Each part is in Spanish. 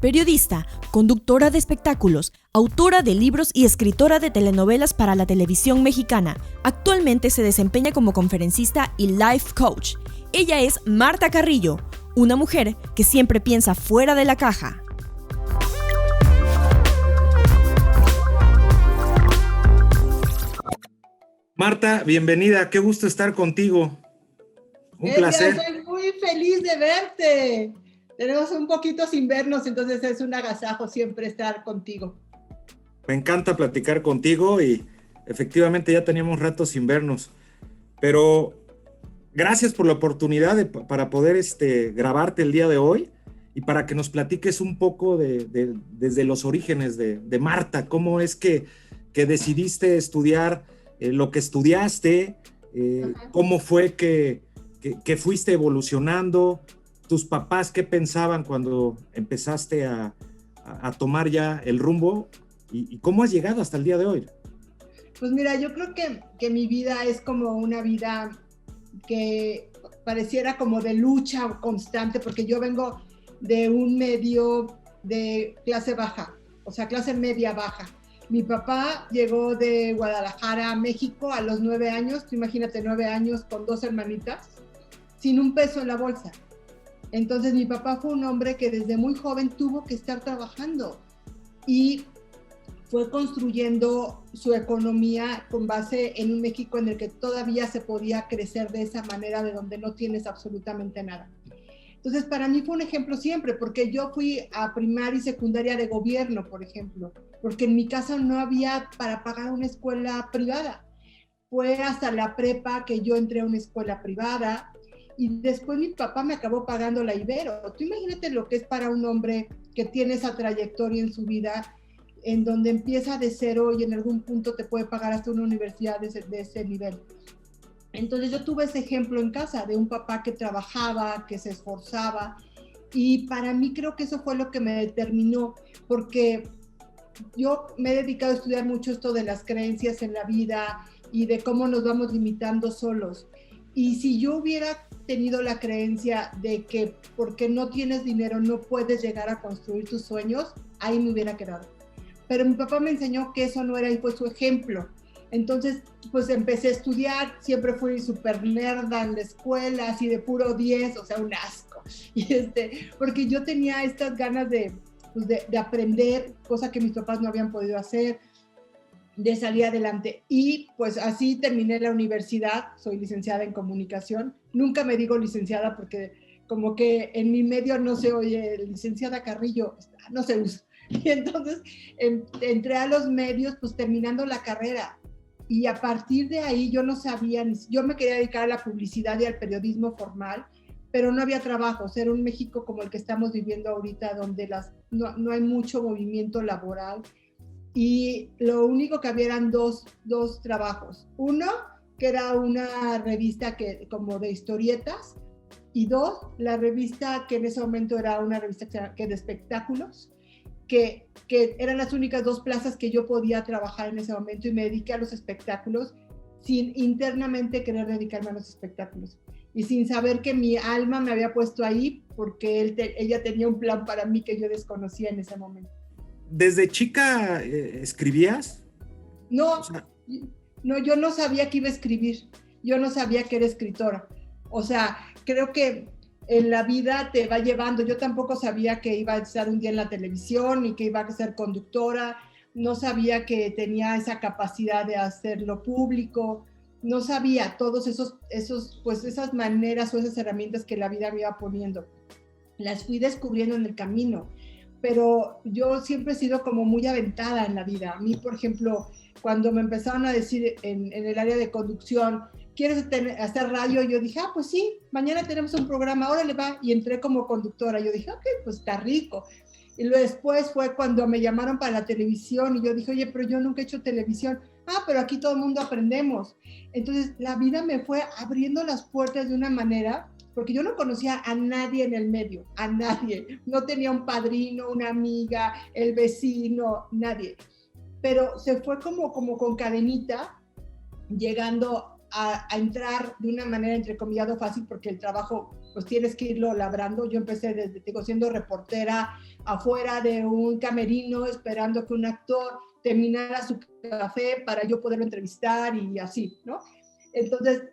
periodista, conductora de espectáculos, autora de libros y escritora de telenovelas para la televisión mexicana. Actualmente se desempeña como conferencista y life coach. Ella es Marta Carrillo, una mujer que siempre piensa fuera de la caja. Marta, bienvenida, qué gusto estar contigo. Un placer. Estoy muy feliz de verte. Tenemos un poquito sin vernos, entonces es un agasajo siempre estar contigo. Me encanta platicar contigo y efectivamente ya teníamos rato sin vernos, pero gracias por la oportunidad para poder grabarte el día de hoy y para que nos platiques un poco desde los orígenes de Marta, cómo es que decidiste estudiar lo que estudiaste, cómo fue que fuiste evolucionando, tus papás qué pensaban cuando empezaste a tomar ya el rumbo y cómo has llegado hasta el día de hoy. Pues mira, yo creo que mi vida es como una vida que pareciera como de lucha constante, porque yo vengo de un medio de clase baja, o sea, clase media baja. Mi papá llegó de Guadalajara a México a los 9 años, tú imagínate 9 años con 2 hermanitas, sin un peso en la bolsa. Entonces mi papá fue un hombre que desde muy joven tuvo que estar trabajando y fue construyendo su economía con base en un México en el que todavía se podía crecer de esa manera, de donde no tienes absolutamente nada. Entonces para mí fue un ejemplo siempre, porque yo fui a primaria y secundaria de gobierno, por ejemplo, porque en mi casa no había para pagar una escuela privada. Fue hasta la prepa que yo entré a una escuela privada, y después mi papá me acabó pagando la Ibero. Tú imagínate lo que es para un hombre que tiene esa trayectoria en su vida, en donde empieza de cero y en algún punto te puede pagar hasta una universidad de ese nivel. Entonces yo tuve ese ejemplo en casa de un papá que trabajaba, que se esforzaba, y para mí creo que eso fue lo que me determinó, porque yo me he dedicado a estudiar mucho esto de las creencias en la vida y de cómo nos vamos limitando solos. Y si yo hubiera tenido la creencia de que porque no tienes dinero no puedes llegar a construir tus sueños, ahí me hubiera quedado. Pero mi papá me enseñó que eso no era, y fue su ejemplo. Entonces, pues empecé a estudiar, siempre fui súper nerda en la escuela, así de puro 10, o sea, un asco. Y porque yo tenía estas ganas de aprender, cosa que mis papás no habían podido hacer, de salir adelante. Y pues así terminé la universidad, soy licenciada en comunicación. Nunca me digo licenciada porque como que en mi medio no se oye licenciada Carrillo, no se usa. Y entonces entré a los medios pues terminando la carrera. Y a partir de ahí yo no sabía, yo me quería dedicar a la publicidad y al periodismo formal, pero no había trabajos. Era un México como el que estamos viviendo ahorita, donde no hay mucho movimiento laboral. Y lo único que había eran dos trabajos. Uno, que era una revista como de historietas, y 2, la revista que en ese momento era una revista que de espectáculos, que eran las únicas 2 plazas que yo podía trabajar en ese momento, y me dediqué a los espectáculos sin internamente querer dedicarme a los espectáculos y sin saber que mi alma me había puesto ahí porque ella tenía un plan para mí que yo desconocía en ese momento. ¿Desde chica escribías? No, no, yo no sabía que iba a escribir, yo no sabía que era escritora. O sea, creo que en la vida te va llevando. Yo tampoco sabía que iba a estar un día en la televisión ni que iba a ser conductora, no sabía que tenía esa capacidad de hacerlo público, no sabía todos esas maneras o esas herramientas que la vida me iba poniendo. Las fui descubriendo en el camino. Pero yo siempre he sido como muy aventada en la vida. A mí, por ejemplo, cuando me empezaron a decir en el área de conducción, ¿quieres hacer radio? Yo dije, pues sí, mañana tenemos un programa, órale va, y entré como conductora. Yo dije, ok, pues está rico. Y luego después fue cuando me llamaron para la televisión y yo dije, oye, pero yo nunca he hecho televisión. Pero aquí todo el mundo aprendemos. Entonces la vida me fue abriendo las puertas de una manera, porque yo no conocía a nadie en el medio, a nadie. No tenía un padrino, una amiga, el vecino, nadie. Pero se fue como con cadenita, llegando a entrar de una manera entrecomillado fácil, porque el trabajo pues tienes que irlo labrando. Yo empecé desde, digo, siendo reportera afuera de un camerino, esperando que un actor terminara su café para yo poderlo entrevistar y así, ¿no? Entonces,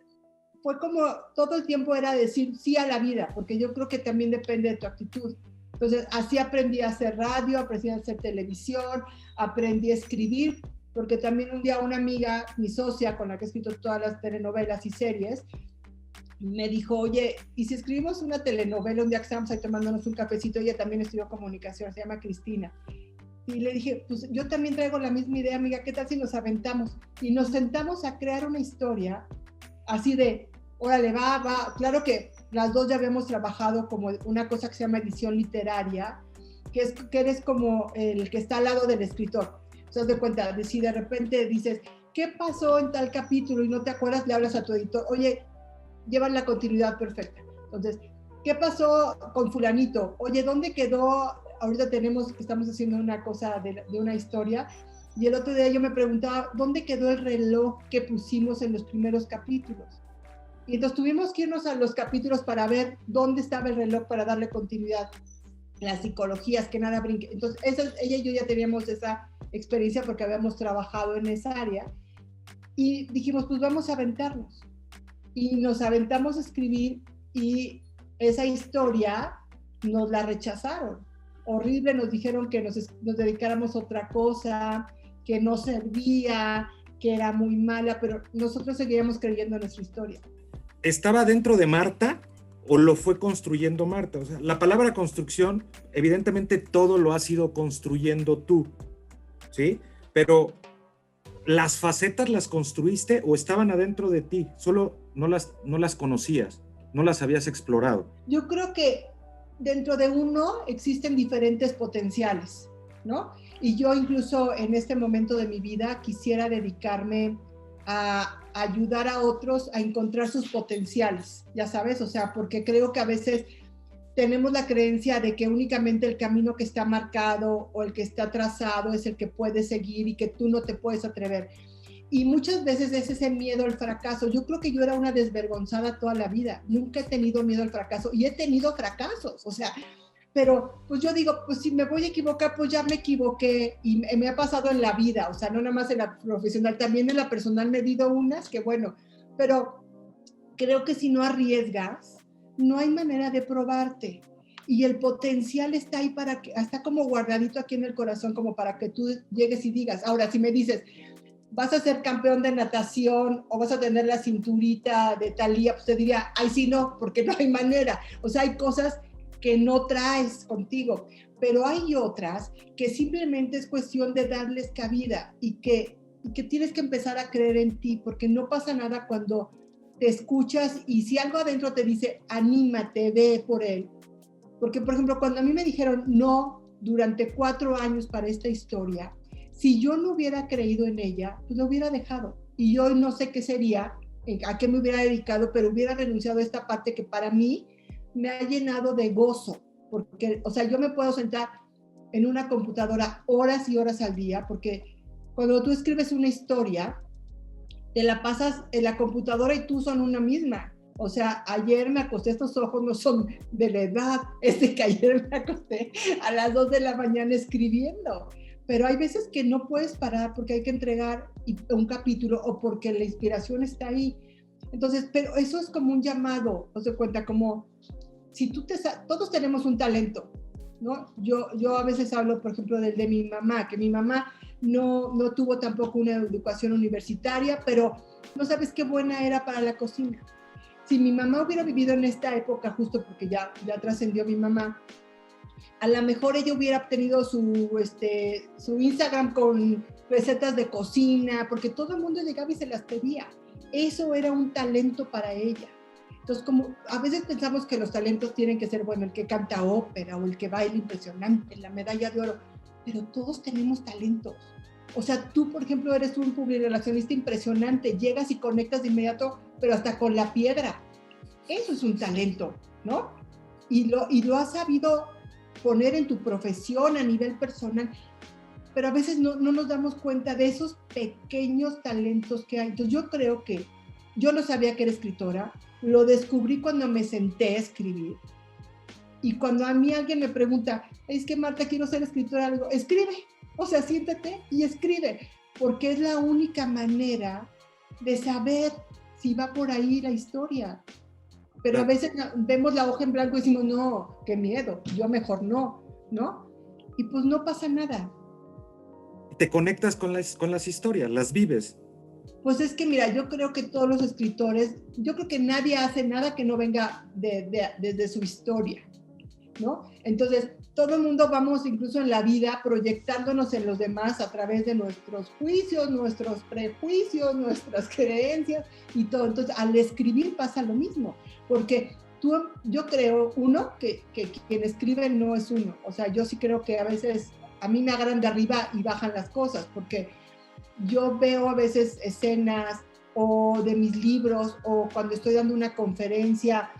fue como todo el tiempo era decir sí a la vida, porque yo creo que también depende de tu actitud. Entonces, así aprendí a hacer radio, aprendí a hacer televisión, aprendí a escribir, porque también un día una amiga, mi socia, con la que he escrito todas las telenovelas y series, me dijo, oye, ¿y si escribimos una telenovela un día que estábamos ahí tomándonos un cafecito? Ella también estudió comunicación, se llama Cristina. Y le dije, pues yo también traigo la misma idea, amiga, ¿qué tal si nos aventamos? Y nos sentamos a crear una historia así de, órale, va. Claro que las dos ya habíamos trabajado como una cosa que se llama edición literaria, que eres como el que está al lado del escritor. O sea, de cuenta, si de repente dices, ¿qué pasó en tal capítulo? Y no te acuerdas, le hablas a tu editor, oye, llevan la continuidad perfecta. Entonces, ¿qué pasó con fulanito? Oye, ¿dónde quedó? Ahorita estamos haciendo una cosa de una historia, y el otro día yo me preguntaba, ¿dónde quedó el reloj que pusimos en los primeros capítulos? Y entonces tuvimos que irnos a los capítulos para ver dónde estaba el reloj para darle continuidad. Las psicologías, que nada brinque. Entonces, ella y yo ya teníamos esa experiencia porque habíamos trabajado en esa área, y dijimos, pues vamos a aventarnos. Y nos aventamos a escribir, y esa historia nos la rechazaron. Horrible, nos dijeron que nos dedicáramos a otra cosa, que no servía, que era muy mala, pero nosotros seguíamos creyendo en nuestra historia. ¿Estaba dentro de Marta o lo fue construyendo Marta? O sea, la palabra construcción, evidentemente todo lo has ido construyendo tú, ¿sí? Pero ¿las facetas las construiste o estaban adentro de ti? Solo no las conocías, no las habías explorado. Yo creo que dentro de uno existen diferentes potenciales, ¿no? Y yo incluso en este momento de mi vida quisiera dedicarme a ayudar a otros a encontrar sus potenciales, ya sabes, o sea, porque creo que a veces tenemos la creencia de que únicamente el camino que está marcado o el que está trazado es el que puedes seguir y que tú no te puedes atrever. Y muchas veces es ese miedo al fracaso. Yo creo que yo era una desvergonzada toda la vida. Nunca he tenido miedo al fracaso y he tenido fracasos, o sea, pero pues yo digo, pues si me voy a equivocar, pues ya me equivoqué, y me ha pasado en la vida, o sea, no nada más en la profesional, también en la personal me he dado unas que bueno, pero creo que si no arriesgas, no hay manera de probarte. Y el potencial está ahí está como guardadito aquí en el corazón, como para que tú llegues y digas. Ahora, si me dices, vas a ser campeón de natación o vas a tener la cinturita de Thalía, pues te diría, ay, sí, no, porque no hay manera. O sea, hay cosas que no traes contigo, pero hay otras que simplemente es cuestión de darles cabida y que tienes que empezar a creer en ti, porque no pasa nada cuando te escuchas y si algo adentro te dice, anímate, ve por él. Porque, por ejemplo, cuando a mí me dijeron no durante 4 años para esta historia, si yo no hubiera creído en ella, pues lo hubiera dejado. Y yo no sé qué sería, a qué me hubiera dedicado, pero hubiera renunciado a esta parte que para mí me ha llenado de gozo. Porque, o sea, yo me puedo sentar en una computadora horas y horas al día, porque cuando tú escribes una historia, te la pasas en la computadora y tú son una misma. O sea, ayer me acosté, estos ojos no son de la edad, que ayer me acosté a las 2 de la mañana escribiendo. Pero hay veces que no puedes parar porque hay que entregar un capítulo o porque la inspiración está ahí. Entonces, pero eso es como un llamado, ¿no se cuenta? Como si todos tenemos un talento, ¿no? Yo a veces hablo, por ejemplo, de mi mamá, que mi mamá no tuvo tampoco una educación universitaria, pero no sabes qué buena era para la cocina. Si mi mamá hubiera vivido en esta época, justo porque ya trascendió mi mamá, a lo mejor ella hubiera obtenido su Instagram con recetas de cocina, porque todo el mundo llegaba y se las pedía. Eso era un talento para ella. Entonces, como a veces pensamos que los talentos tienen que ser, bueno, el que canta ópera o el que baila impresionante, la medalla de oro, pero todos tenemos talentos. O sea, tú, por ejemplo, eres un publirelacionista impresionante, llegas y conectas de inmediato, pero hasta con la piedra. Eso es un talento, ¿no? Y lo has sabido poner en tu profesión a nivel personal, pero a veces no nos damos cuenta de esos pequeños talentos que hay. Entonces yo creo que Yo no sabía que era escritora, lo descubrí cuando me senté a escribir. Y cuando a mí alguien me pregunta, es que Marta, quiero ser escritora, le digo, escribe, o sea, siéntate y escribe, porque es la única manera de saber si va por ahí la historia. Pero a veces vemos la hoja en blanco y decimos, no, qué miedo, yo mejor no, ¿no? Y pues no pasa nada. Te conectas con las historias, las vives. Pues es que mira, yo creo que todos los escritores, yo creo que nadie hace nada que no venga desde su historia, ¿no? Entonces, todo el mundo vamos incluso en la vida proyectándonos en los demás a través de nuestros juicios, nuestros prejuicios, nuestras creencias y todo. Entonces, al escribir pasa lo mismo, porque yo creo, que quien escribe no es uno. O sea, yo sí creo que a veces a mí me agarran de arriba y bajan las cosas, porque yo veo a veces escenas o de mis libros o cuando estoy dando una conferencia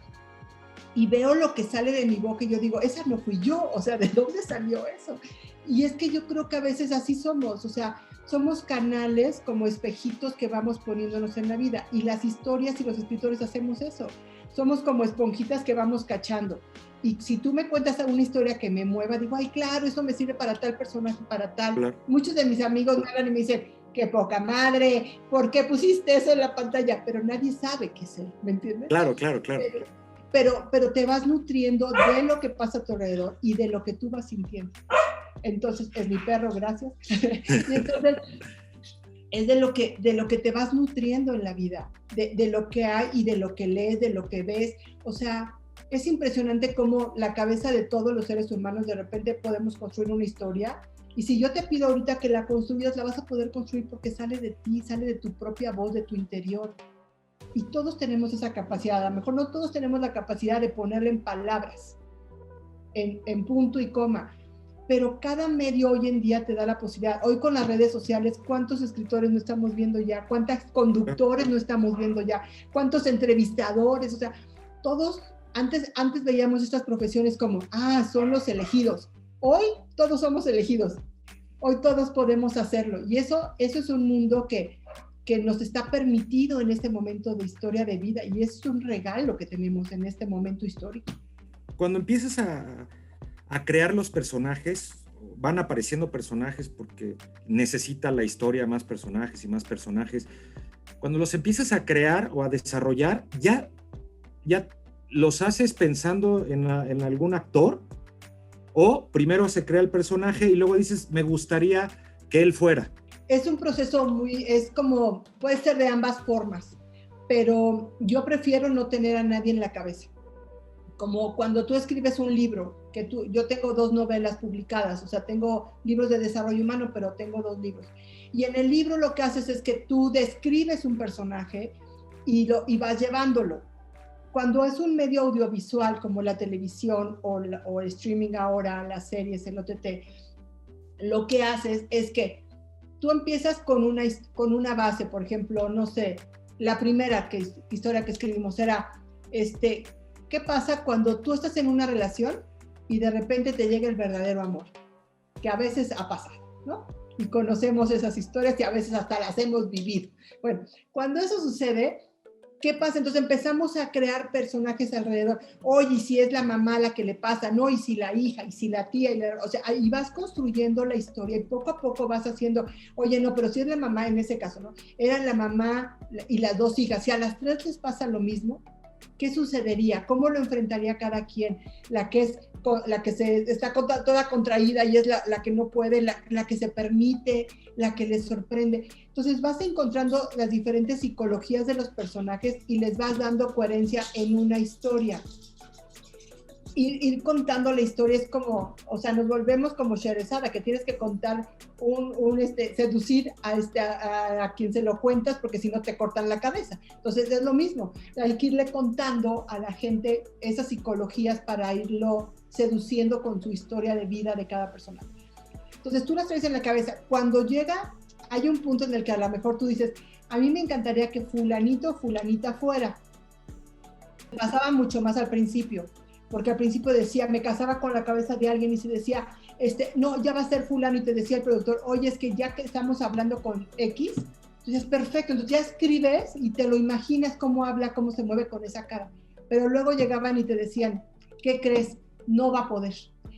y veo lo que sale de mi boca y yo digo, esa no fui yo, o sea, ¿de dónde salió eso? Y es que yo creo que a veces así somos, o sea, somos canales como espejitos que vamos poniéndonos en la vida, y las historias y los escritores hacemos eso, somos como esponjitas que vamos cachando. Y si tú me cuentas una historia que me mueva, digo, ay, claro, eso me sirve para tal personaje, para tal. Claro. Muchos de mis amigos me hablan y me dicen, qué poca madre, ¿por qué pusiste eso en la pantalla? Pero nadie sabe qué es él, ¿me entiendes? Claro. Pero te vas nutriendo de lo que pasa a tu alrededor y de lo que tú vas sintiendo. Entonces, es mi perro, gracias. Y entonces, es de lo que te vas nutriendo en la vida, de lo que hay y de lo que lees, de lo que ves. O sea, es impresionante cómo la cabeza de todos los seres humanos de repente podemos construir una historia, y si yo te pido ahorita que la construyas, la vas a poder construir porque sale de ti, sale de tu propia voz, de tu interior. Y todos tenemos esa capacidad. A lo mejor no todos tenemos la capacidad de ponerle en palabras, en punto y coma, pero cada medio hoy en día te da la posibilidad. Hoy con las redes sociales, ¿cuántos escritores no estamos viendo ya? ¿Cuántos conductores no estamos viendo ya? ¿Cuántos entrevistadores? O sea, todos, antes veíamos estas profesiones como, son los elegidos. Hoy todos somos elegidos. Hoy todos podemos hacerlo. Y eso es un mundo que nos está permitido en este momento de historia de vida, y es un regalo que tenemos en este momento histórico. Cuando empiezas a crear los personajes, van apareciendo personajes porque necesita la historia más personajes y más personajes. Cuando los empiezas a crear o a desarrollar, ya los haces pensando en algún actor, o primero se crea el personaje y luego dices, me gustaría que él fuera. Es un proceso puede ser de ambas formas, pero yo prefiero no tener a nadie en la cabeza. Como cuando tú escribes un libro, yo tengo 2 novelas publicadas, o sea, tengo libros de desarrollo humano, pero tengo 2 libros. Y en el libro lo que haces es que tú describes un personaje y vas llevándolo. Cuando es un medio audiovisual como la televisión o el streaming ahora, las series, el OTT, lo que haces es que tú empiezas con una base. Por ejemplo, no sé, la primera historia que escribimos era, ¿qué pasa cuando tú estás en una relación y de repente te llega el verdadero amor? Que a veces ha pasado, ¿no? Y conocemos esas historias y a veces hasta las hemos vivido. Bueno, cuando eso sucede, ¿qué pasa? Entonces empezamos a crear personajes alrededor. Oye, ¿y si es la mamá la que le pasa? No, ¿y si la hija? ¿Y si la tía? O sea, y vas construyendo la historia y poco a poco vas haciendo, oye, no, pero si es la mamá en ese caso, ¿no? Eran la mamá y las 2 hijas. Si a las 3 les pasa lo mismo, ¿qué sucedería? ¿Cómo lo enfrentaría cada quien? La que está toda contraída y es la que no puede, la que se permite, la que les sorprende. Entonces vas encontrando las diferentes psicologías de los personajes y les vas dando coherencia en una historia. Ir contando la historia es como, o sea, nos volvemos como Sherezada, que tienes que contar seducir a quien se lo cuentas, porque si no te cortan la cabeza. Entonces es lo mismo, hay que irle contando a la gente esas psicologías para irlo seduciendo con su historia de vida de cada personaje. Entonces tú las traes en la cabeza. Cuando hay un punto en el que a lo mejor tú dices, a mí me encantaría que fulanito o fulanita fuera. Pasaba mucho más al principio, porque al principio decía, me casaba con la cabeza de alguien y se decía, no, ya va a ser fulano, y te decía el productor, oye, es que ya que estamos hablando con X, Entonces, perfecto, entonces ya escribes y te lo imaginas cómo habla, cómo se mueve con esa cara. Pero luego llegaban y te decían, ¿qué crees? No va a poder.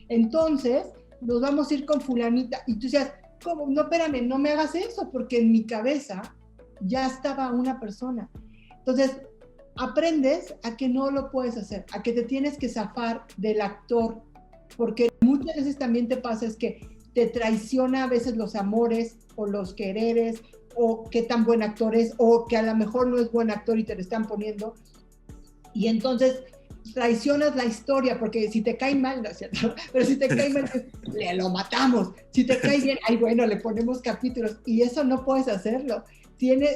Entonces, nos vamos a ir con fulanita. Y tú decías, ¿cómo? No, espérame, no me hagas eso, porque en mi cabeza ya estaba una persona. Entonces, aprendes a que no lo puedes hacer, a que te tienes que zafar del actor, porque muchas veces también te pasa es que te traiciona a veces los amores o los quereres, o qué tan buen actor es, o que a lo mejor no es buen actor y te lo están poniendo, y entonces traicionas la historia, porque si te cae mal, no es cierto, pero si te cae mal, le lo matamos, si te cae bien, ay bueno, le ponemos capítulos, y eso no puedes hacerlo.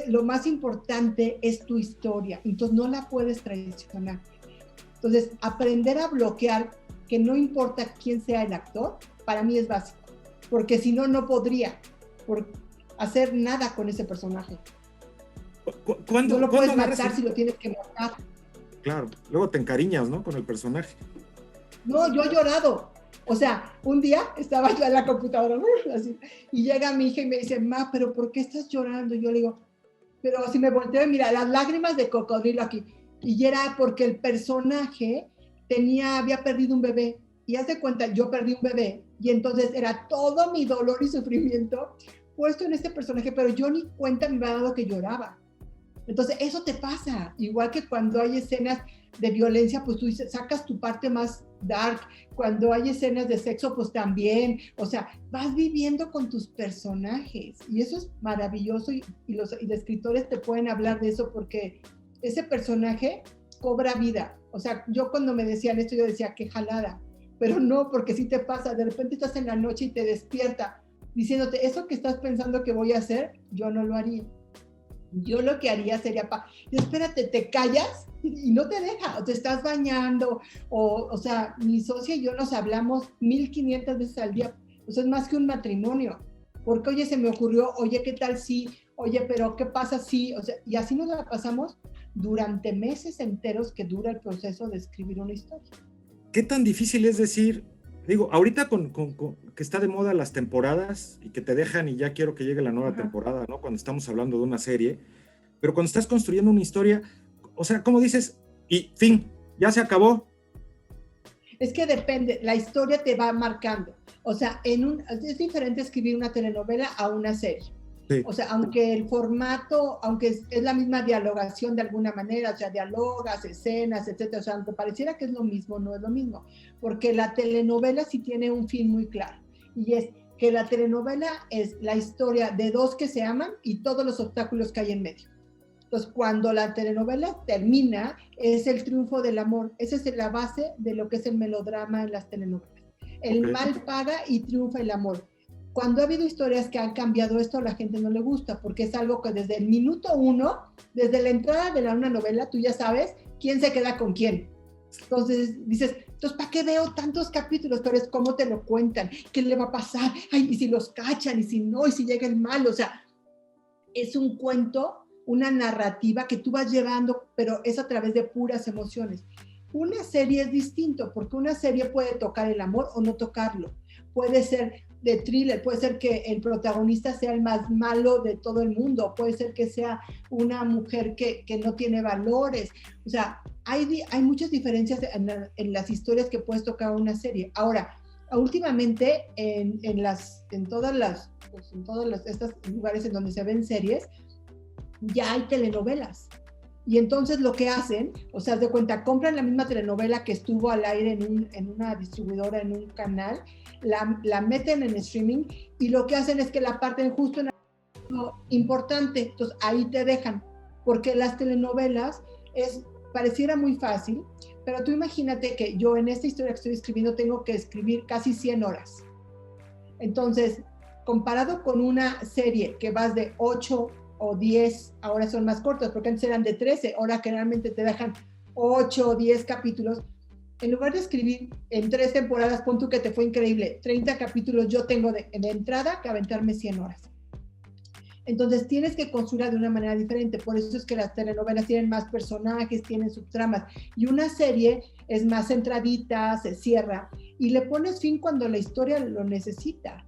Lo más importante es tu historia, entonces no la puedes traicionar. Entonces, aprender a bloquear, que no importa quién sea el actor, para mí es básico, porque si no, no podría hacer nada con ese personaje. No lo puedes matar si lo tienes que matar. Claro, luego te encariñas, ¿no? Con el personaje. No, yo he llorado. O sea, un día estaba yo en la computadora así, y llega mi hija y me dice, ma, ¿pero por qué estás llorando? Y yo le digo, pero si me volteo y mira, las lágrimas de cocodrilo aquí. Y era porque el personaje había perdido un bebé. Y haz de cuenta, yo perdí un bebé. Y entonces era todo mi dolor y sufrimiento puesto en este personaje, pero yo ni cuenta me había dado que lloraba. Entonces, eso te pasa. Igual que cuando hay escenas de violencia, pues tú sacas tu parte más dark. Cuando hay escenas de sexo, pues también. O sea, vas viviendo con tus personajes. Y eso es maravilloso. Y los escritores te pueden hablar de eso porque ese personaje cobra vida. O sea, yo cuando me decían esto, yo decía, qué jalada. Pero no, porque sí te pasa. De repente estás en la noche y te despierta diciéndote, eso que estás pensando que voy a hacer, yo no lo haría. Yo lo que haría sería, espérate, te callas y no te deja, o te estás bañando, o sea, mi socia y yo nos hablamos 1500 veces al día, o sea, es más que un matrimonio, porque oye, se me ocurrió, oye, ¿qué tal si? Oye, pero ¿qué pasa si? O sea, y así nos la pasamos durante meses enteros que dura el proceso de escribir una historia. ¿Qué tan difícil es decir, digo, ahorita con que está de moda las temporadas y que te dejan y ya quiero que llegue la nueva temporada, ¿no? Cuando estamos hablando de una serie, pero cuando estás construyendo una historia, o sea, ¿cómo dices? Y fin, ya se acabó. Es que depende, la historia te va marcando. O sea, es diferente escribir una telenovela a una serie. Sí. O sea, aunque el formato, aunque es la misma dialogación de alguna manera, o sea, dialogas, escenas, etcétera, o sea, aunque pareciera que es lo mismo, no es lo mismo, porque la telenovela sí tiene un fin muy claro, y es que la telenovela es la historia de dos que se aman y todos los obstáculos que hay en medio. Entonces, cuando la telenovela termina, es el triunfo del amor. Esa es la base de lo que es el melodrama en las telenovelas. El mal paga y triunfa el amor. Cuando ha habido historias que han cambiado esto, a la gente no le gusta, porque es algo que desde el minuto 1, desde la entrada de una novela, tú ya sabes quién se queda con quién. Entonces dices, entonces, ¿para qué veo tantos capítulos? Pero es cómo te lo cuentan, qué le va a pasar, ay, y si los cachan, y si no, y si llega el mal. O sea, es un cuento, una narrativa que tú vas llevando, pero es a través de puras emociones. Una serie es distinto, porque una serie puede tocar el amor o no tocarlo. Puede ser de thriller, puede ser que el protagonista sea el más malo de todo el mundo, puede ser que sea una mujer que no tiene valores. O sea, hay muchas diferencias en las historias que puedes tocar una serie. Ahora, últimamente en todos estos lugares en donde se ven series, ya hay telenovelas. Y entonces lo que hacen, o sea, de cuenta, compran la misma telenovela que estuvo al aire en una distribuidora, en un canal, la meten en streaming y lo que hacen es que la parten justo en algo importante. Entonces ahí te dejan, porque las telenovelas pareciera muy fácil, pero tú imagínate que yo en esta historia que estoy escribiendo tengo que escribir casi 100 horas. Entonces, comparado con una serie que vas de 8 o 10, ahora son más cortas, porque antes eran de 13, ahora generalmente te dejan 8 o 10 capítulos. En lugar de escribir en 3 temporadas, pon tú que te fue increíble, 30 capítulos, yo tengo de entrada que aventarme 100 horas. Entonces tienes que construir de una manera diferente, por eso es que las telenovelas tienen más personajes, tienen subtramas, y una serie es más centradita, se cierra, y le pones fin cuando la historia lo necesita.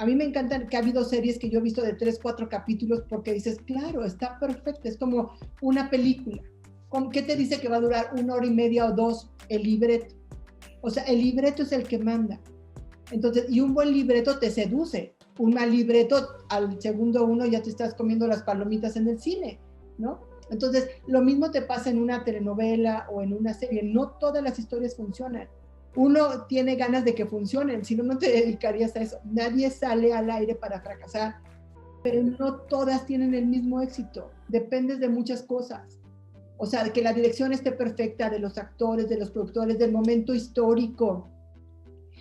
A mí me encantan que ha habido series que yo he visto de 3, 4 capítulos porque dices, claro, está perfecto, es como una película. ¿Qué te dice que va a durar 1 hora y media o 2 el libreto? O sea, el libreto es el que manda. Entonces, y un buen libreto te seduce. Un mal libreto, al segundo uno ya te estás comiendo las palomitas en el cine, ¿no? Entonces, lo mismo te pasa en una telenovela o en una serie. No todas las historias funcionan. Uno tiene ganas de que funcionen, si no, no te dedicarías a eso. Nadie sale al aire para fracasar, pero no todas tienen el mismo éxito. Dependes de muchas cosas. O sea, de que la dirección esté perfecta, de los actores, de los productores, del momento histórico,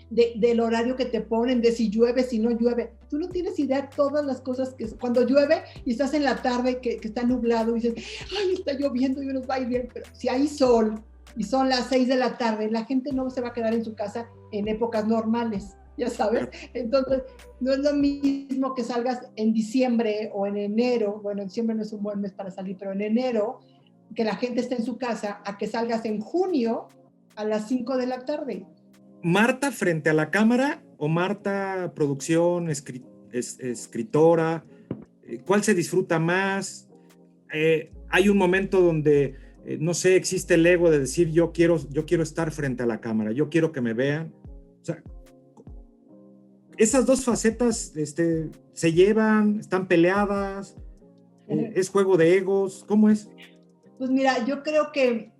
del horario que te ponen, de si llueve, si no llueve. Tú no tienes idea de todas las cosas que cuando llueve y estás en la tarde que está nublado y dices, ay, está lloviendo y nos va a ir bien, pero si hay sol y son las 6 de la tarde, la gente no se va a quedar en su casa en épocas normales, ya sabes. Entonces, no es lo mismo que salgas en diciembre o en enero, bueno, diciembre no es un buen mes para salir, pero en enero, que la gente esté en su casa, a que salgas en junio a las 5 de la tarde. ¿Marta frente a la cámara o Marta producción, escritora? ¿Cuál se disfruta más? Hay un momento donde, no sé, existe el ego de decir yo quiero estar frente a la cámara, yo quiero que me vean. O sea, esas dos facetas se llevan, están peleadas, es juego de egos, ¿cómo es? Pues mira, yo creo que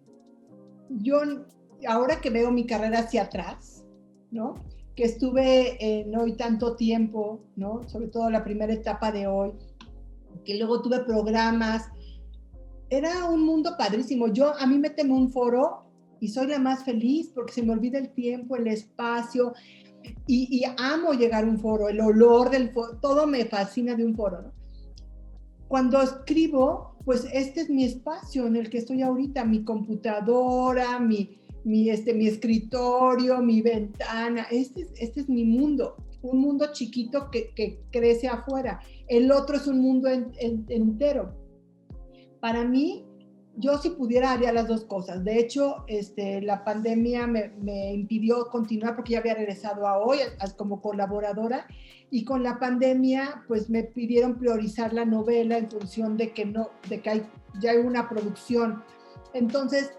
ahora que veo mi carrera hacia atrás, ¿no? Que estuve en hoy tanto tiempo, ¿no? Sobre todo la primera etapa de hoy, que luego tuve programas, era un mundo padrísimo. A mí méteme un foro y soy la más feliz porque se me olvida el tiempo, el espacio, y amo llegar a un foro, el olor del foro, todo me fascina de un foro, ¿no? Cuando escribo, pues este es mi espacio en el que estoy ahorita, mi computadora, mi escritorio, mi ventana, este es mi mundo, un mundo chiquito que crece afuera. El otro es un mundo entero. Para mí, yo si pudiera haría las dos cosas. De hecho, la pandemia me impidió continuar porque ya había regresado a hoy como colaboradora, y con la pandemia pues me pidieron priorizar la novela en función de que ya hay una producción. Entonces,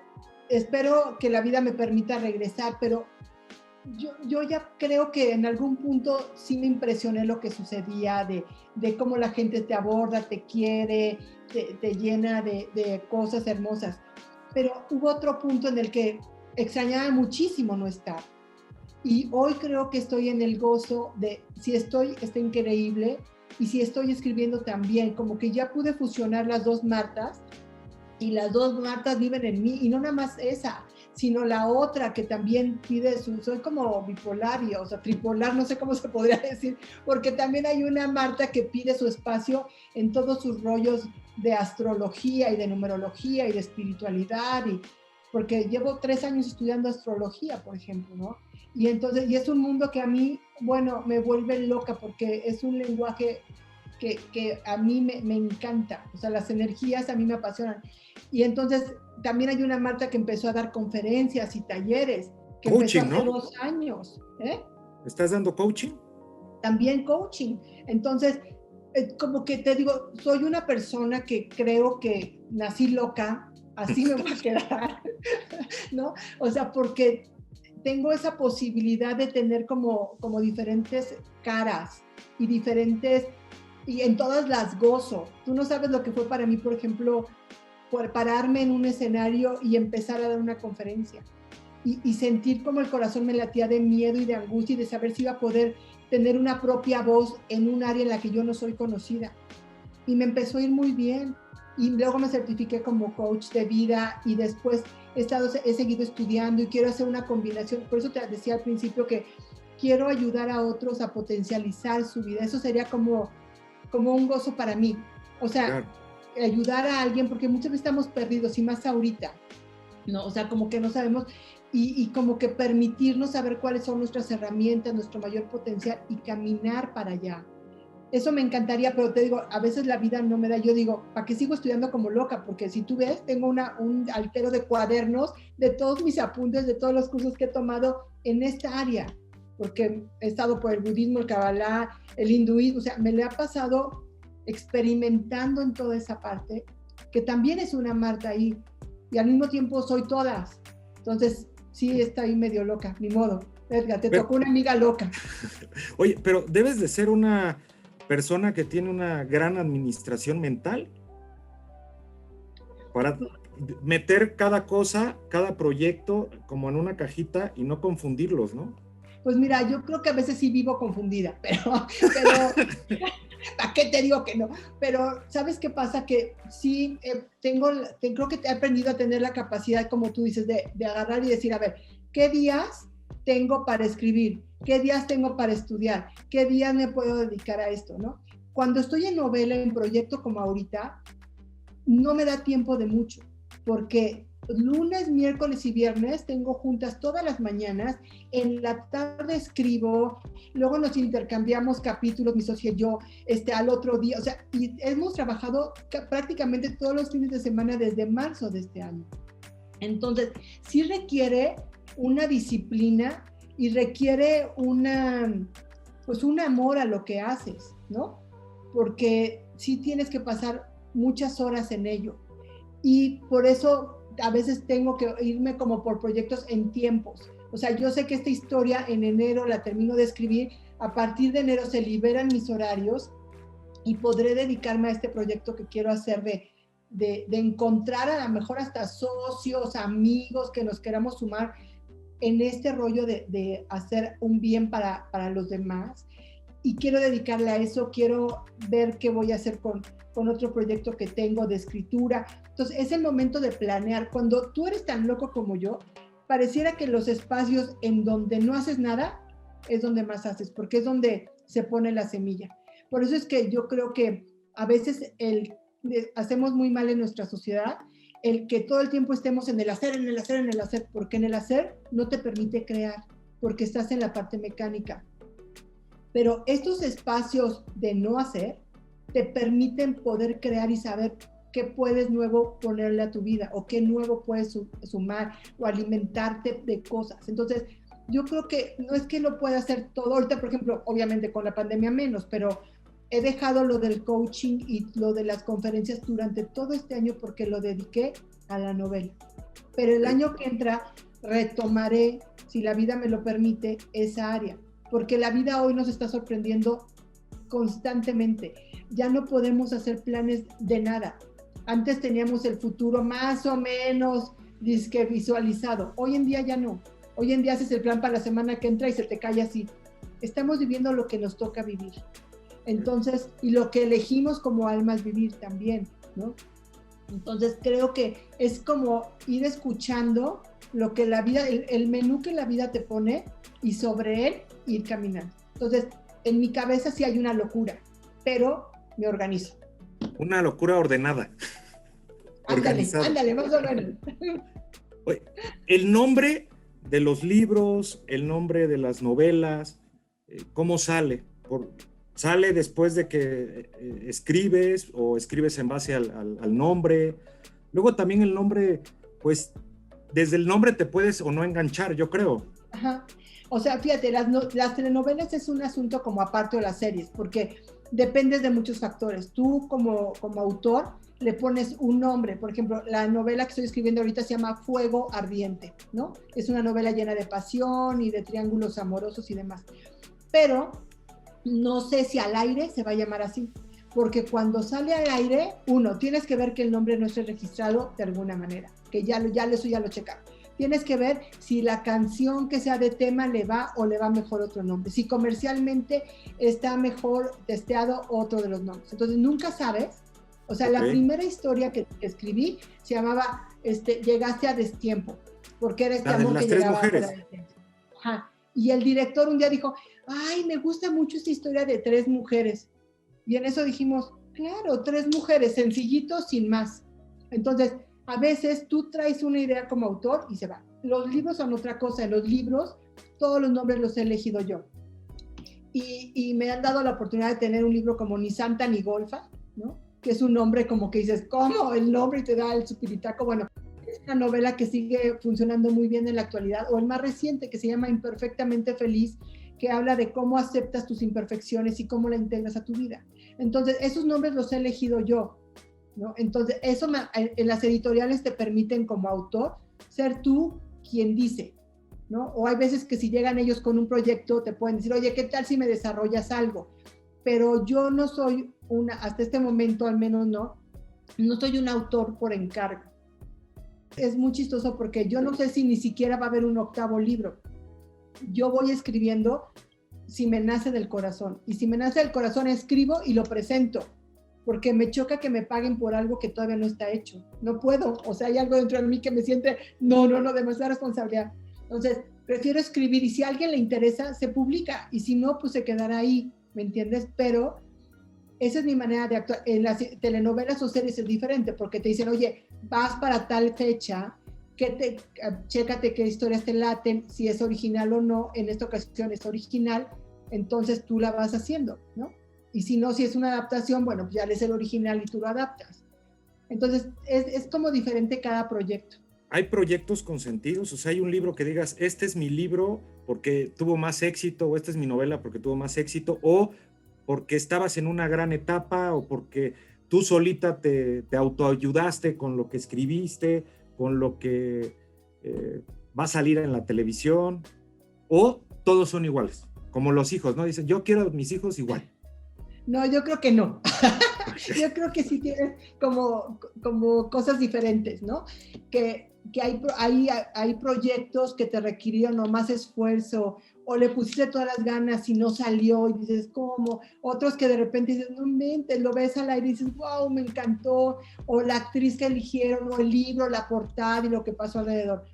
espero que la vida me permita regresar, pero yo ya creo que en algún punto sí me impresioné lo que sucedía, de cómo la gente te aborda, te quiere, te llena de cosas hermosas. Pero hubo otro punto en el que extrañaba muchísimo no estar. Y hoy creo que estoy en el gozo de, si está increíble, y si estoy escribiendo también, como que ya pude fusionar las dos Martas, y las dos Martas viven en mí, y no nada más esa, sino la otra que también pide soy como bipolar, o sea, tripolar, no sé cómo se podría decir, porque también hay una Marta que pide su espacio en todos sus rollos de astrología y de numerología y de espiritualidad, porque llevo 3 años estudiando astrología, por ejemplo, ¿no? Y entonces, y es un mundo que a mí, bueno, me vuelve loca porque es un lenguaje que a mí me encanta, o sea, las energías a mí me apasionan. Y entonces también hay una Marta que empezó a dar conferencias y talleres, que coaching, empezó hace ¿no? 2 años. ¿Estás dando coaching? También coaching. Entonces, como que te digo, soy una persona que creo que nací loca, así me voy a quedar, ¿no? O sea, porque tengo esa posibilidad de tener como diferentes caras y diferentes, y en todas las gozo. Tú no sabes lo que fue para mí, por ejemplo, por pararme en un escenario y empezar a dar una conferencia y sentir como el corazón me latía de miedo y de angustia y de saber si iba a poder tener una propia voz en un área en la que yo no soy conocida. Y me empezó a ir muy bien. Y luego me certifiqué como coach de vida y después he seguido estudiando y quiero hacer una combinación. Por eso te decía al principio que quiero ayudar a otros a potencializar su vida. Eso sería como un gozo para mí. O sea, claro, ayudar a alguien, porque muchas veces estamos perdidos y más ahorita, ¿no? O sea, como que no sabemos y como que permitirnos saber cuáles son nuestras herramientas, nuestro mayor potencial y caminar para allá. Eso me encantaría, pero te digo, a veces la vida no me da. Yo digo, ¿para qué sigo estudiando como loca? Porque si tú ves, tengo un altero de cuadernos de todos mis apuntes, de todos los cursos que he tomado en esta área, porque he estado por el budismo, el Kabbalah, el hinduismo, o sea, me le ha pasado experimentando en toda esa parte, que también es una Marta ahí, y al mismo tiempo soy todas. Entonces, sí, está ahí medio loca, ni modo. Edgar, te tocó una amiga loca. Oye, pero debes de ser una persona que tiene una gran administración mental para meter cada cosa, cada proyecto como en una cajita y no confundirlos, ¿no? Pues mira, yo creo que a veces sí vivo confundida, pero ¿para qué te digo que no? Pero ¿sabes qué pasa? Que sí, creo que he aprendido a tener la capacidad, como tú dices, de agarrar y decir, a ver, ¿qué días tengo para escribir? ¿Qué días tengo para estudiar? ¿Qué días me puedo dedicar a esto, no? Cuando estoy en novela, en proyecto como ahorita, no me da tiempo de mucho, porque lunes, miércoles y viernes tengo juntas todas las mañanas, en la tarde escribo, luego nos intercambiamos capítulos, mi socia y yo, al otro día, o sea, y hemos trabajado prácticamente todos los fines de semana desde marzo de este año. Entonces, sí requiere una disciplina y requiere un amor a lo que haces, ¿no? Porque sí tienes que pasar muchas horas en ello. Y por eso a veces tengo que irme como por proyectos en tiempos. O sea, yo sé que esta historia en enero la termino de escribir, a partir de enero se liberan mis horarios y podré dedicarme a este proyecto que quiero hacer de encontrar a lo mejor hasta socios, amigos que nos queramos sumar en este rollo de hacer un bien para los demás. Y quiero dedicarle a eso, quiero ver qué voy a hacer con otro proyecto que tengo de escritura. Entonces, es el momento de planear. Cuando tú eres tan loco como yo, pareciera que los espacios en donde no haces nada es donde más haces, porque es donde se pone la semilla. Por eso es que yo creo que a veces hacemos muy mal en nuestra sociedad el que todo el tiempo estemos en el hacer, porque en el hacer no te permite crear, porque estás en la parte mecánica. Pero estos espacios de no hacer te permiten poder crear y saber qué puedes nuevo ponerle a tu vida o qué nuevo puedes sumar o alimentarte de cosas. Entonces, yo creo que no es que lo pueda hacer todo. Ahorita, por ejemplo, obviamente con la pandemia menos, pero he dejado lo del coaching y lo de las conferencias durante todo este año porque lo dediqué a la novela. Pero el año que entra retomaré, si la vida me lo permite, esa área. Porque la vida hoy nos está sorprendiendo constantemente. Ya no podemos hacer planes de nada. Antes teníamos el futuro más o menos disque visualizado. Hoy en día ya no. Hoy en día haces el plan para la semana que entra y se te cae así. Estamos viviendo lo que nos toca vivir. Entonces, y lo que elegimos como almas vivir también, ¿no? Entonces creo que es como ir escuchando lo que la vida, el menú que la vida te pone y sobre él ir caminando. Entonces, en mi cabeza sí hay una locura, pero me organizo. Una locura ordenada. Ándale, más o menos. Oye, el nombre de los libros, el nombre de las novelas, ¿cómo sale? ¿Sale después de que escribes o escribes en base al nombre? Luego también el nombre, pues, desde el nombre te puedes o no enganchar, yo creo. Ajá. O sea, fíjate, las telenovelas es un asunto como aparte de las series, porque dependes de muchos factores. Tú como autor le pones un nombre. Por ejemplo, la novela que estoy escribiendo ahorita se llama Fuego Ardiente, ¿no? Es una novela llena de pasión y de triángulos amorosos y demás. Pero no sé si al aire se va a llamar así, porque cuando sale al aire, tienes que ver que el nombre no esté registrado de alguna manera, que eso ya lo checamos. Tienes que ver si la canción que sea de tema le va o le va mejor otro nombre, si comercialmente está mejor testeado otro de los nombres. Entonces nunca sabes. O sea, La primera historia que escribí se llamaba Llegaste a destiempo, porque era amor que llegaba fuera de tiempo. Ajá. Y el director un día dijo, ay, me gusta mucho esta historia de 3 mujeres. Y en eso dijimos, claro, 3 mujeres, sencillito, sin más. Entonces, a veces tú traes una idea como autor y se va. Los libros son otra cosa. En los libros, todos los nombres los he elegido yo. Y me han dado la oportunidad de tener un libro como Ni Santa ni Golfa, ¿no? Que es un nombre como que dices, ¿cómo? El nombre y te da el supiritaco. Bueno, es una novela que sigue funcionando muy bien en la actualidad. O el más reciente, que se llama Imperfectamente Feliz, que habla de cómo aceptas tus imperfecciones y cómo la integras a tu vida. Entonces, esos nombres los he elegido yo, ¿no? Entonces, en las editoriales te permiten como autor ser tú quien dice, ¿no? O hay veces que si llegan ellos con un proyecto te pueden decir, oye, ¿qué tal si me desarrollas algo? Pero yo no soy hasta este momento al menos no soy un autor por encargo. Es muy chistoso porque yo no sé si ni siquiera va a haber un 8º libro. Yo voy escribiendo si me nace del corazón. Y si me nace del corazón, escribo y lo presento. Porque me choca que me paguen por algo que todavía no está hecho. No puedo. O sea, hay algo dentro de mí que me siente, no, demasiada responsabilidad. Entonces, prefiero escribir y si a alguien le interesa, se publica. Y si no, pues se quedará ahí, ¿me entiendes? Pero esa es mi manera de actuar. En las telenovelas o series es diferente porque te dicen, oye, vas para tal fecha, chécate qué historias te laten, si es original o no. En esta ocasión es original, entonces tú la vas haciendo, ¿no? Y si no, si es una adaptación, bueno, pues ya lees el original y tú lo adaptas. Entonces, es como diferente cada proyecto. ¿Hay proyectos consentidos? O sea, ¿hay un libro que digas, este es mi libro porque tuvo más éxito, o esta es mi novela porque tuvo más éxito, o porque estabas en una gran etapa, o porque tú solita te autoayudaste con lo que escribiste, con lo que va a salir en la televisión, o todos son iguales, como los hijos, ¿no? Dicen, yo quiero a mis hijos igual. No, yo creo que no. Yo creo que sí tienen como cosas diferentes, ¿no? Que hay proyectos que te requirieron o más esfuerzo, o le pusiste todas las ganas y no salió, y dices, ¿cómo? Otros que de repente dices, no mentes, lo ves al aire y dices, wow, me encantó, o la actriz que eligieron, o el libro, la portada y lo que pasó alrededor.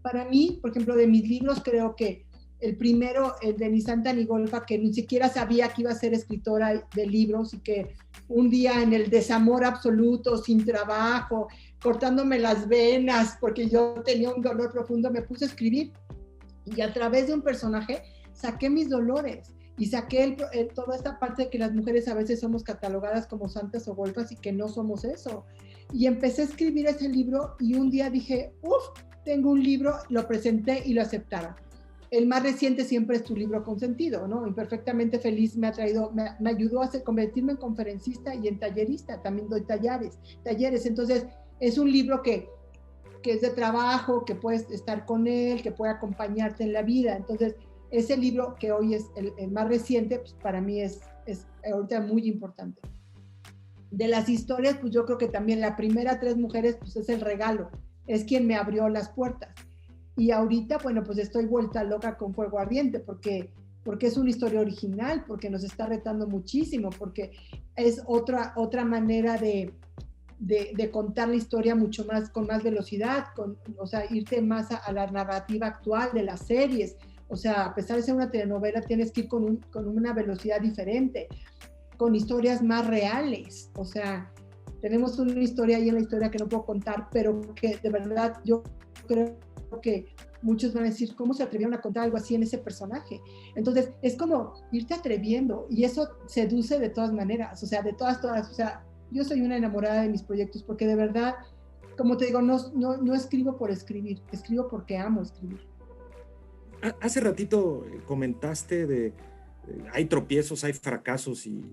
Para mí, por ejemplo, de mis libros, creo que el primero, el de Nisanta Nigolfa, que ni siquiera sabía que iba a ser escritora de libros y que un día en el desamor absoluto, sin trabajo, cortándome las venas porque yo tenía un dolor profundo, me puse a escribir y a través de un personaje saqué mis dolores y saqué toda esta parte de que las mujeres a veces somos catalogadas como santas o golfas y que no somos eso. Y empecé a escribir ese libro y un día dije, tengo un libro, lo presenté y lo aceptaron. El más reciente siempre es Tu libro consentido, ¿no? Imperfectamente feliz me ayudó a convertirme en conferencista y en tallerista, también doy talleres. Entonces, es un libro que es de trabajo, que puedes estar con él, que puede acompañarte en la vida. Entonces, ese libro que hoy es el más reciente, pues para mí es ahorita muy importante. De las historias, pues yo creo que también la primera 3 mujeres, pues es el regalo, es quien me abrió las puertas. Y ahorita, bueno, pues estoy vuelta loca con Fuego Ardiente, porque es una historia original, porque nos está retando muchísimo, porque es otra manera de contar la historia mucho más, con más velocidad, o sea, irte más a la narrativa actual de las series. O sea, a pesar de ser una telenovela, tienes que ir con una velocidad diferente, con historias más reales. O sea, tenemos una historia ahí en la historia que no puedo contar, pero que de verdad yo creo que muchos van a decir, ¿cómo se atrevieron a contar algo así en ese personaje? Entonces, es como irte atreviendo, y eso seduce de todas maneras, o sea, de todas, o sea, yo soy una enamorada de mis proyectos, porque de verdad, como te digo, no escribo por escribir, escribo porque amo escribir. Hace ratito comentaste hay tropiezos, hay fracasos, y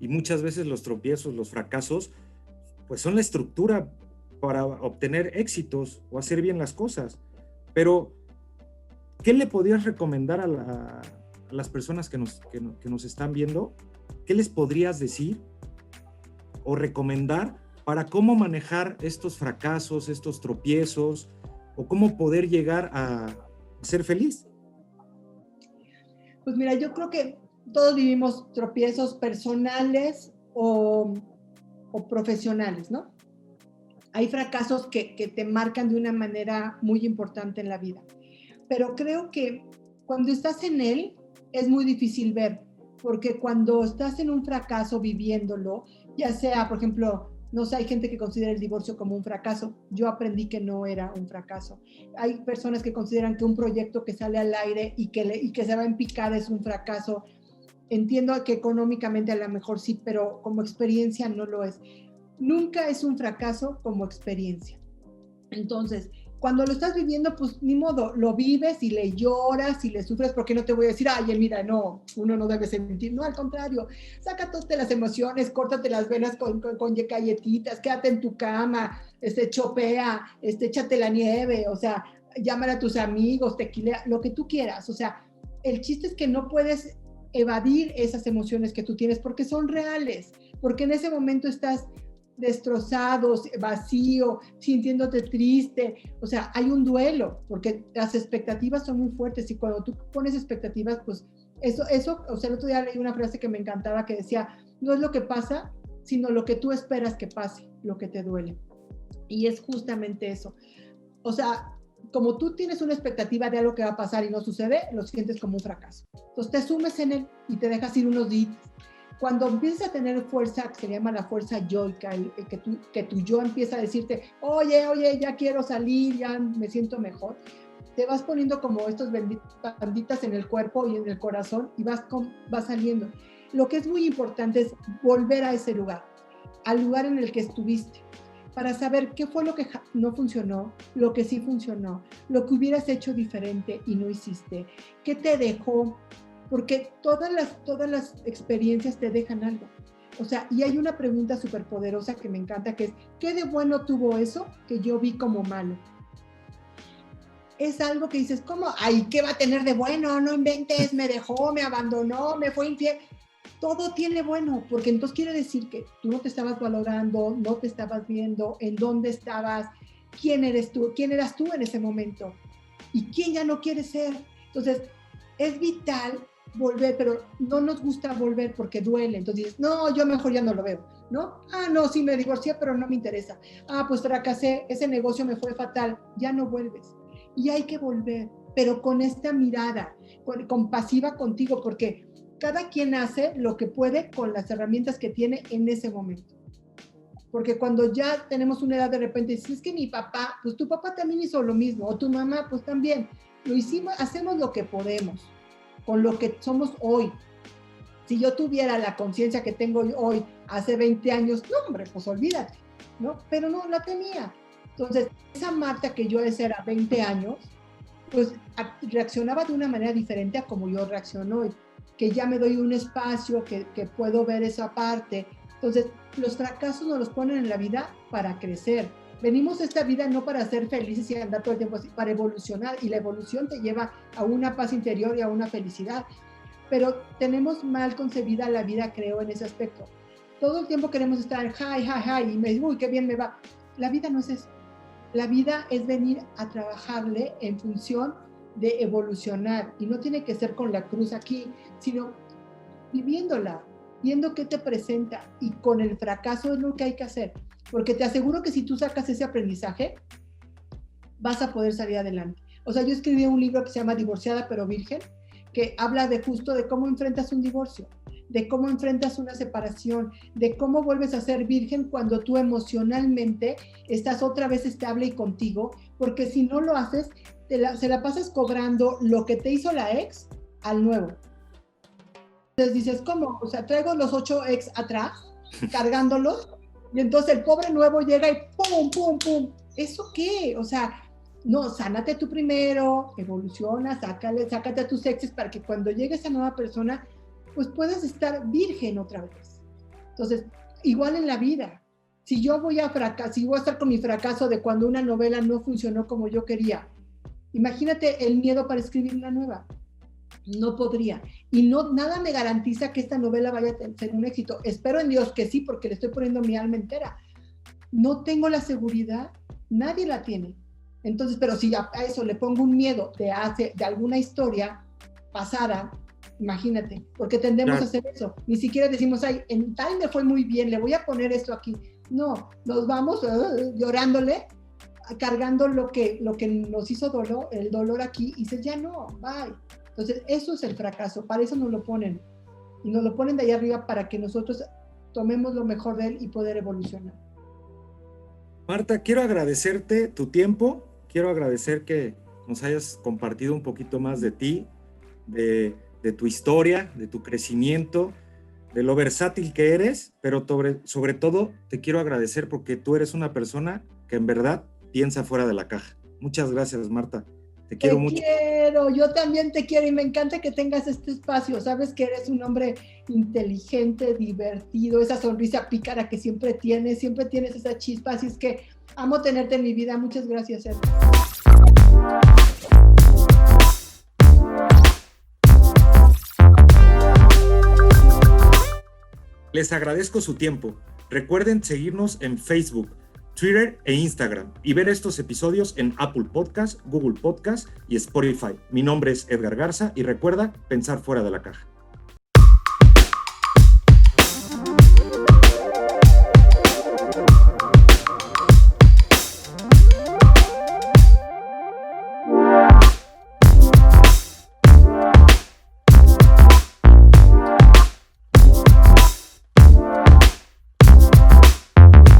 muchas veces los tropiezos, los fracasos, pues son la estructura para obtener éxitos o hacer bien las cosas. Pero, ¿qué le podrías recomendar a las personas que nos están viendo? ¿Qué les podrías decir o recomendar para cómo manejar estos fracasos, estos tropiezos, o cómo poder llegar a ser feliz? Pues mira, yo creo que todos vivimos tropiezos personales o profesionales, ¿no? Hay fracasos que te marcan de una manera muy importante en la vida. Pero creo que cuando estás en él es muy difícil ver, porque cuando estás en un fracaso viviéndolo, ya sea, por ejemplo, no sé, hay gente que considera el divorcio como un fracaso. Yo aprendí que no era un fracaso. Hay personas que consideran que un proyecto que sale al aire y que se va en picada es un fracaso. Entiendo que económicamente a lo mejor sí, pero como experiencia no lo es. Nunca es un fracaso como experiencia. Entonces, cuando lo estás viviendo, pues ni modo, lo vives y le lloras y le sufres, porque no te voy a decir, ay, mira, no, uno no debe sentir, no, al contrario, sácate las emociones, córtate las venas con galletitas, quédate en tu cama, chopea, échate la nieve, o sea, llámale a tus amigos, tequila, lo que tú quieras, o sea, el chiste es que no puedes evadir esas emociones que tú tienes porque son reales, porque en ese momento estás destrozado, vacío, sintiéndote triste, o sea, hay un duelo, porque las expectativas son muy fuertes y cuando tú pones expectativas, pues eso, o sea, el otro día leí una frase que me encantaba que decía, no es lo que pasa, sino lo que tú esperas que pase, lo que te duele. Y es justamente eso. O sea, como tú tienes una expectativa de algo que va a pasar y no sucede, lo sientes como un fracaso. Entonces te sumes en él y te dejas ir unos días. Cuando empiezas a tener fuerza, que se llama la fuerza yoica, que tu yo empieza a decirte, oye, ya quiero salir, ya me siento mejor, te vas poniendo como estos banditas en el cuerpo y en el corazón y vas saliendo. Lo que es muy importante es volver a ese lugar, al lugar en el que estuviste, para saber qué fue lo que no funcionó, lo que sí funcionó, lo que hubieras hecho diferente y no hiciste, qué te dejó, porque todas las experiencias te dejan algo. O sea, y hay una pregunta súper poderosa que me encanta, que es, ¿qué de bueno tuvo eso que yo vi como malo? Es algo que dices, ¿cómo? Ay, ¿qué va a tener de bueno? No inventes, me dejó, me abandonó, me fue infiel. Todo tiene bueno, porque entonces quiere decir que tú no te estabas valorando, no te estabas viendo, en dónde estabas, quién eras tú en ese momento y quién ya no quieres ser. Entonces, es vital volver, pero no nos gusta volver porque duele. Entonces dices, no, yo mejor ya no lo veo, ¿no? Ah, no, sí me divorcié, pero no me interesa. Ah, pues fracasé, ese negocio me fue fatal, ya no vuelves. Y hay que volver, pero con esta mirada, compasiva contigo, porque cada quien hace lo que puede con las herramientas que tiene en ese momento. Porque cuando ya tenemos una edad, de repente dices, es que mi papá, pues tu papá también hizo lo mismo, o tu mamá, pues también. Lo hicimos, hacemos lo que podemos, con lo que somos hoy. Si yo tuviera la conciencia que tengo hoy, hace 20 años, no, hombre, pues olvídate, ¿no? Pero no, la tenía. Entonces, esa Marta que yo era 20 años, pues reaccionaba de una manera diferente a como yo reacciono hoy, que ya me doy un espacio, que puedo ver esa parte. Entonces, los fracasos nos los ponen en la vida para crecer. Venimos a esta vida no para ser felices y andar todo el tiempo así, para evolucionar, y la evolución te lleva a una paz interior y a una felicidad. Pero tenemos mal concebida la vida, creo, en ese aspecto. Todo el tiempo queremos estar y me digo, uy, qué bien me va. La vida no es eso. La vida es venir a trabajarle en función de evolucionar, y no tiene que ser con la cruz aquí, sino viviéndola, viendo qué te presenta, y con el fracaso es lo que hay que hacer, porque te aseguro que si tú sacas ese aprendizaje, vas a poder salir adelante. O sea, yo escribí un libro que se llama Divorciada pero Virgen, que habla de justo de cómo enfrentas un divorcio, de cómo enfrentas una separación, de cómo vuelves a ser virgen cuando tú emocionalmente estás otra vez estable y contigo, porque si no lo haces, se la pasas cobrando lo que te hizo la ex al nuevo. Entonces dices, ¿cómo? O sea, traigo los 8 ex atrás, cargándolos, y entonces el pobre nuevo llega y ¡pum, pum, pum! ¿Eso qué? O sea, no, sánate tú primero, evoluciona, sácate a tus exes para que cuando llegue esa nueva persona, pues puedas estar virgen otra vez. Entonces, igual en la vida, si yo voy a estar con mi fracaso de cuando una novela no funcionó como yo quería, imagínate el miedo para escribir una nueva. No podría. Y nada me garantiza que esta novela vaya a ser un éxito. Espero en Dios que sí, porque le estoy poniendo mi alma entera. No tengo la seguridad, nadie la tiene. Entonces, pero si a eso le pongo un miedo de alguna historia pasada, imagínate, porque tendemos a hacer eso. Ni siquiera decimos, ay, en tal me fue muy bien, le voy a poner esto aquí. No, nos vamos llorándole, cargando lo que nos hizo el dolor aquí, y dices, ya no, bye. Entonces, eso es el fracaso, para eso nos lo ponen. Y nos lo ponen de ahí arriba para que nosotros tomemos lo mejor de él y poder evolucionar. Marta, quiero agradecerte tu tiempo, quiero agradecer que nos hayas compartido un poquito más de ti, de tu historia, de tu crecimiento, de lo versátil que eres, pero sobre todo te quiero agradecer porque tú eres una persona que en verdad piensa fuera de la caja. Muchas gracias, Marta. Te quiero mucho. Yo también te quiero y me encanta que tengas este espacio. Sabes que eres un hombre inteligente, divertido, esa sonrisa pícara que siempre tienes esa chispa, así es que amo tenerte en mi vida. Muchas gracias, Edgar. Les agradezco su tiempo. Recuerden seguirnos en Facebook, Twitter e Instagram y ver estos episodios en Apple Podcast, Google Podcast y Spotify. Mi nombre es Edgar Garza y recuerda pensar fuera de la caja.